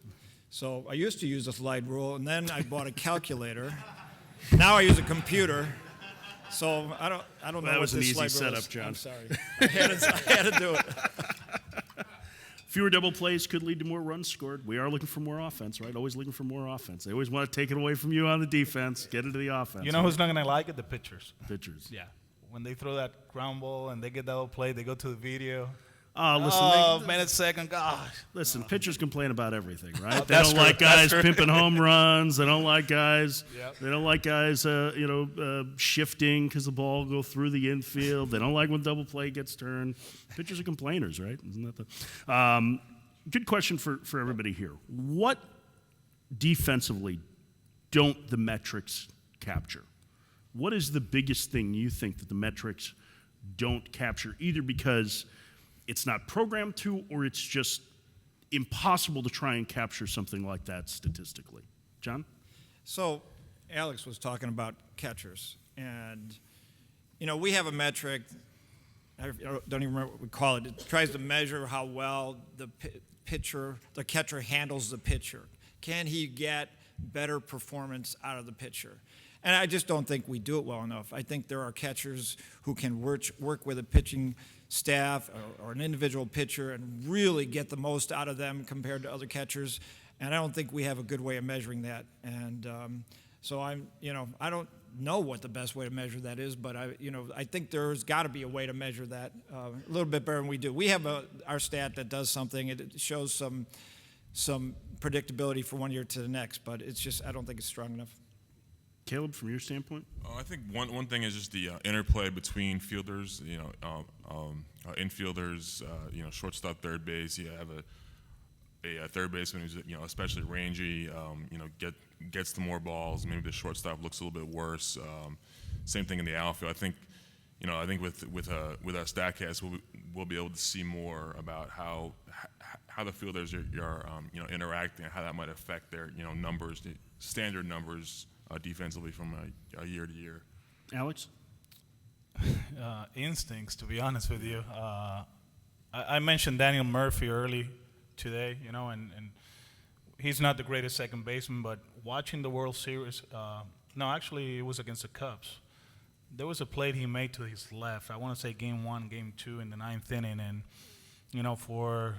So I used to use the slide rule, and then I bought a calculator. Now I use a computer. So I don't know that what was an this easy slide rule setup, is. John. I'm sorry. I had to do it. Fewer double plays could lead to more runs scored. We are looking for more offense, right? Always looking for more offense. They always want to take it away from you on the defense, get into the offense. You know who's not going to like it? The pitchers. Pitchers. Yeah. When they throw that ground ball and they get that little play, they go to the video. Listen, minute second, gosh. Listen, pitchers complain about everything, right? They That's don't true. like guys That's true. pimping home runs. They don't like guys. Yep. They don't like guys, shifting because the ball go through the infield. They don't like when double play gets turned. Pitchers are complainers, right? Isn't that the? Good question for everybody here. What defensively don't the metrics capture? What is the biggest thing you think that the metrics don't capture, either because it's not programmed to or it's just impossible to try and capture something like that statistically? John? So Alex was talking about catchers, and we have a metric. I don't even remember what we call it. It tries to measure how well the catcher handles the pitcher. Can he get better performance out of the pitcher? And I just don't think we do it well enough. I think there are catchers who can work with a pitching staff or an individual pitcher and really get the most out of them compared to other catchers. And I don't think we have a good way of measuring that. And so I don't know what the best way to measure that is, but I think there's got to be a way to measure that a little bit better than we do. We have our stat that does something. It shows some predictability from one year to the next, but it's just I don't think it's strong enough. Caleb, from your standpoint? I think one thing is just the interplay between fielders, infielders, shortstop, third base. You have a third baseman who's especially rangy, gets to more balls. Maybe the shortstop looks a little bit worse. Same thing in the outfield. I think with our StatCast we'll be able to see more about how the fielders are interacting and how that might affect their numbers, the standard numbers defensively from a year to year. Alex? Instincts, to be honest with you. I mentioned Daniel Murphy early today, and he's not the greatest second baseman, but watching the World Series, actually it was against the Cubs. There was a play he made to his left. I want to say game 1, game 2 in the 9th inning, and for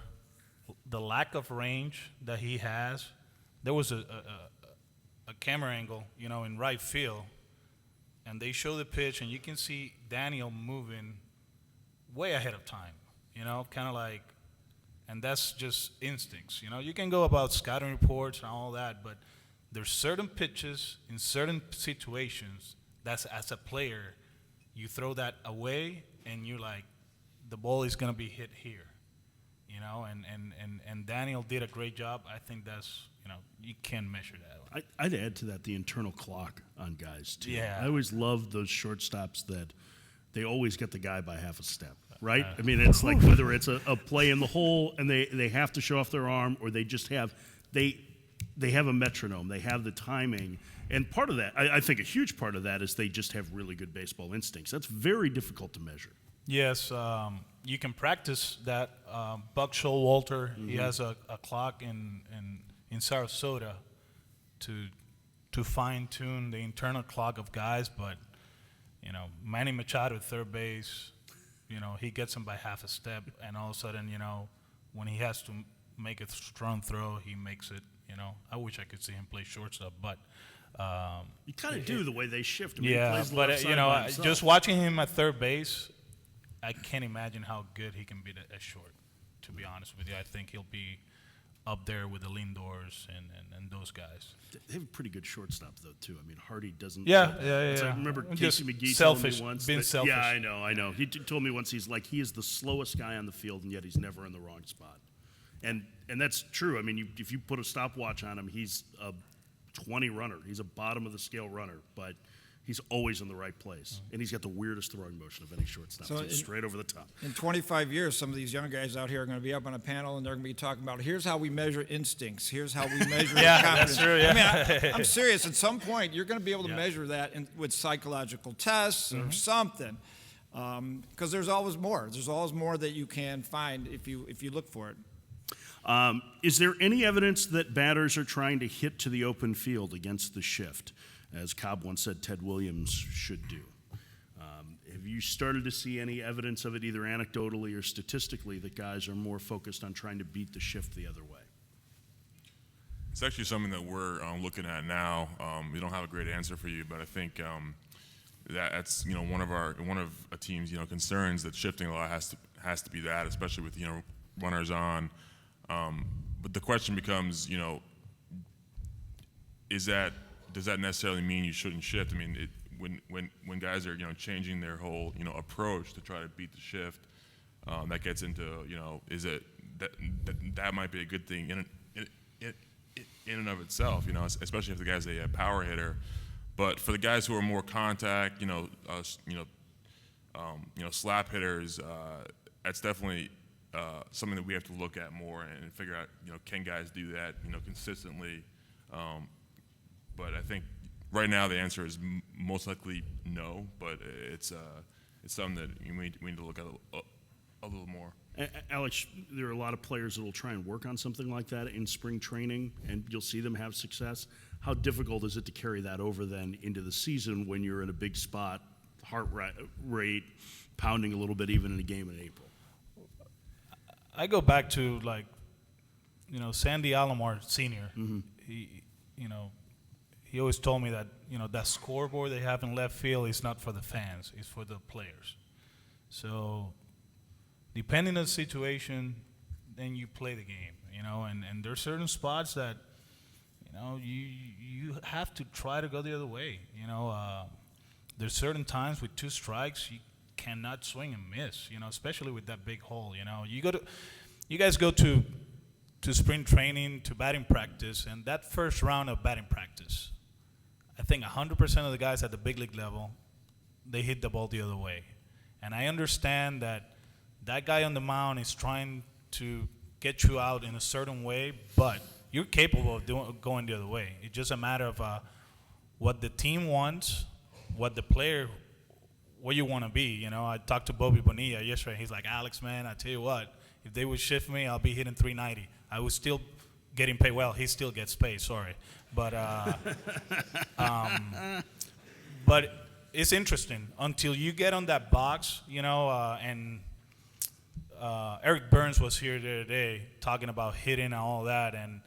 the lack of range that he has, there was a camera angle, in right field, and they show the pitch, and you can see Daniel moving way ahead of time, kind of like, and that's just instincts. You can go about scouting reports and all that, but there's certain pitches in certain situations that's as a player, you throw that away, and you're like, the ball is going to be hit here, and Daniel did a great job. I think that's, you can measure that. I'd add to that the internal clock on guys, too. Yeah. I always love those shortstops that they always get the guy by half a step, right? I mean, it's like whether it's a play in the hole and they have to show off their arm, or they just have they have a metronome. They have the timing. And part of that, I think a huge part of that is they just have really good baseball instincts. That's very difficult to measure. Yes, you can practice that. Buck Showalter, he has a clock in Sarasota to fine tune the internal clock of guys, but Manny Machado at third base, he gets him by half a step, and all of a sudden, when he has to make a strong throw, he makes it. I wish I could see him play shortstop, but You kind of do the way they shift. I mean, he yeah, plays but left side by himself. just watching him at third base, I can't imagine how good he can be at short. To be honest with you, I think he'll be up there with the Lindors and those guys. They have a pretty good shortstop, though, too. I mean, Hardy doesn't. Yeah. It's like, remember Just Casey McGee selfish, told me once. being that- selfish. Yeah, I know. He told me once he is the slowest guy on the field, and yet he's never in the wrong spot. And that's true. I mean, if you put a stopwatch on him, he's a 20 runner. He's a bottom of the scale runner, but he's always in the right place. And he's got the weirdest throwing motion of any shortstop. So It's straight over the top. In 25 years, some of these young guys out here are going to be up on a panel and they're going to be talking about, here's how we measure instincts, here's how we measure Yeah, confidence. that's true, yeah. I mean, I'm serious. At some point, you're going to be able to measure that with psychological tests or something, because there's always more. There's always more that you can find if you look for it. Is there any evidence that batters are trying to hit to the open field against the shift, as Cobb once said Ted Williams should do? Have you started to see any evidence of it, either anecdotally or statistically, that guys are more focused on trying to beat the shift the other way? It's actually something that we're looking at now. We don't have a great answer for you, but I think that's one of a team's concerns, that shifting a lot has to be that, especially with runners on. But the question becomes, does that necessarily mean you shouldn't shift? I mean, when guys are changing their whole approach to try to beat the shift, that gets into is it that might be a good thing in and of itself, especially if the guy's a power hitter. But for the guys who are more contact, slap hitters, that's definitely something that we have to look at more and figure out, can guys do that, consistently? But I think right now the answer is most likely no, but it's something that we need to look at a little more. Alex, there are a lot of players that will try and work on something like that in spring training, and you'll see them have success. How difficult is it to carry that over then into the season when you're in a big spot, heart rate pounding a little bit even in a game in April? I go back to Sandy Alomar Sr. Mm-hmm. He always told me that that scoreboard they have in left field is not for the fans, it's for the players. So depending on the situation, then you play the game, and there are certain spots that you have to try to go the other way. There's certain times with 2 strikes you cannot swing and miss, especially with that big hole. You guys go to spring training, to batting practice, and that first round of batting practice, I think 100% of the guys at the big league level, they hit the ball the other way. And I understand that guy on the mound is trying to get you out in a certain way, but you're capable of going the other way. It's just a matter of what the team wants, what you want to be. I talked to Bobby Bonilla yesterday. He's like, Alex, man, I tell you what, if they would shift me, I'll be hitting 390. I was still getting paid. Well, he still gets paid, sorry. But but it's interesting until you get on that box, and Eric Burns was here the other day talking about hitting and all that, and,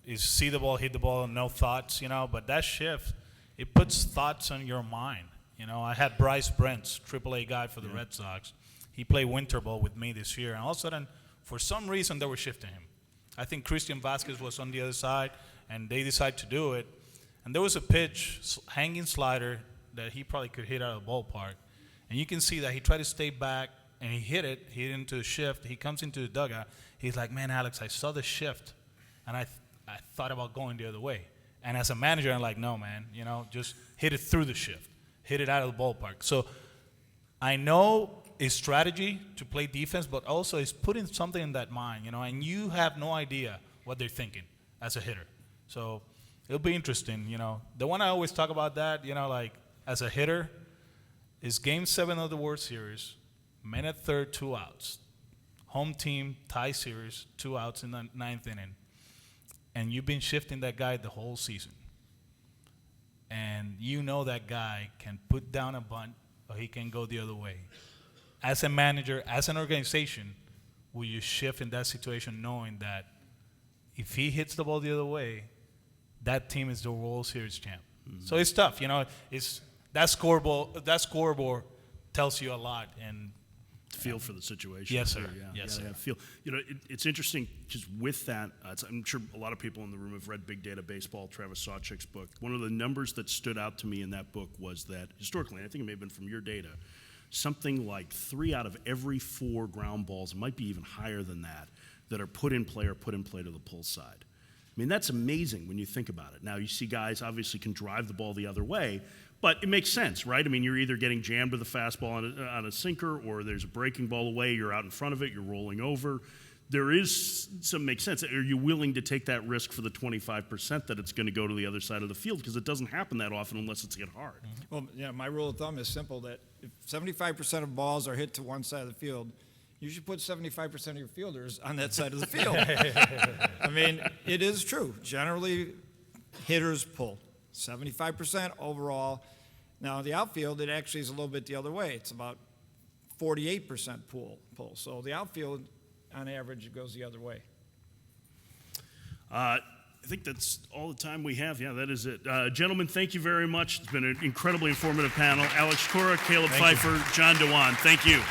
is see the ball, hit the ball, no thoughts, but that shift, it puts thoughts on your mind. I had Bryce Brents, AAA guy for the Red Sox. He played winter ball with me this year, and all of a sudden, for some reason, they were shifting him. I think Christian Vasquez was on the other side, and they decided to do it. And there was a pitch, hanging slider, that he probably could hit out of the ballpark. And you can see that he tried to stay back, and he hit into the shift. He comes into the dugout. He's like, man, Alex, I saw the shift, and I thought about going the other way. And as a manager, I'm like, no, man, just hit it through the shift. Hit it out of the ballpark. So I know it's strategy to play defense, but also it's putting something in that mind, and you have no idea what they're thinking as a hitter. So it'll be interesting, The one I always talk about that, as a hitter, is Game 7 of the World Series. men at third, 2 outs. Home team, tie series, 2 outs in the 9th inning. And you've been shifting that guy the whole season. And you know that guy can put down a bunt or he can go the other way. As a manager, as an organization, will you shift in that situation knowing that if he hits the ball the other way, that team is the World Series champ? Mm-hmm. So it's tough, It's that scoreboard tells you a lot, and feel for the situation. Yes, sir. Yeah, yes, sir. Have feel. It's interesting because with that, I'm sure a lot of people in the room have read Big Data Baseball, Travis Sawchik's book. One of the numbers that stood out to me in that book was that historically, and I think it may have been from your data, something like 3 out of every 4 ground balls, it might be even higher than that are put in play or put in play to the pull side. I mean, that's amazing when you think about it. Now, you see guys obviously can drive the ball the other way, but it makes sense, right? I mean, you're either getting jammed with a fastball on a sinker, or there's a breaking ball away, you're out in front of it, you're rolling over. There is some makes sense. Are you willing to take that risk for the 25% that it's going to go to the other side of the field? Because it doesn't happen that often unless it's hit hard. Well, my rule of thumb is simple, that if 75% of balls are hit to one side of the field, you should put 75% of your fielders on that side of the field. I mean, it is true. Generally, hitters pull 75% overall. Now, the outfield, it actually is a little bit the other way. It's about 48% pull. So the outfield, on average, it goes the other way. I think that's all the time we have. Yeah, that is it. Gentlemen, thank you very much. It's been an incredibly informative panel. Alex Cora, Caleb Peiffer, John Dewan, thank you.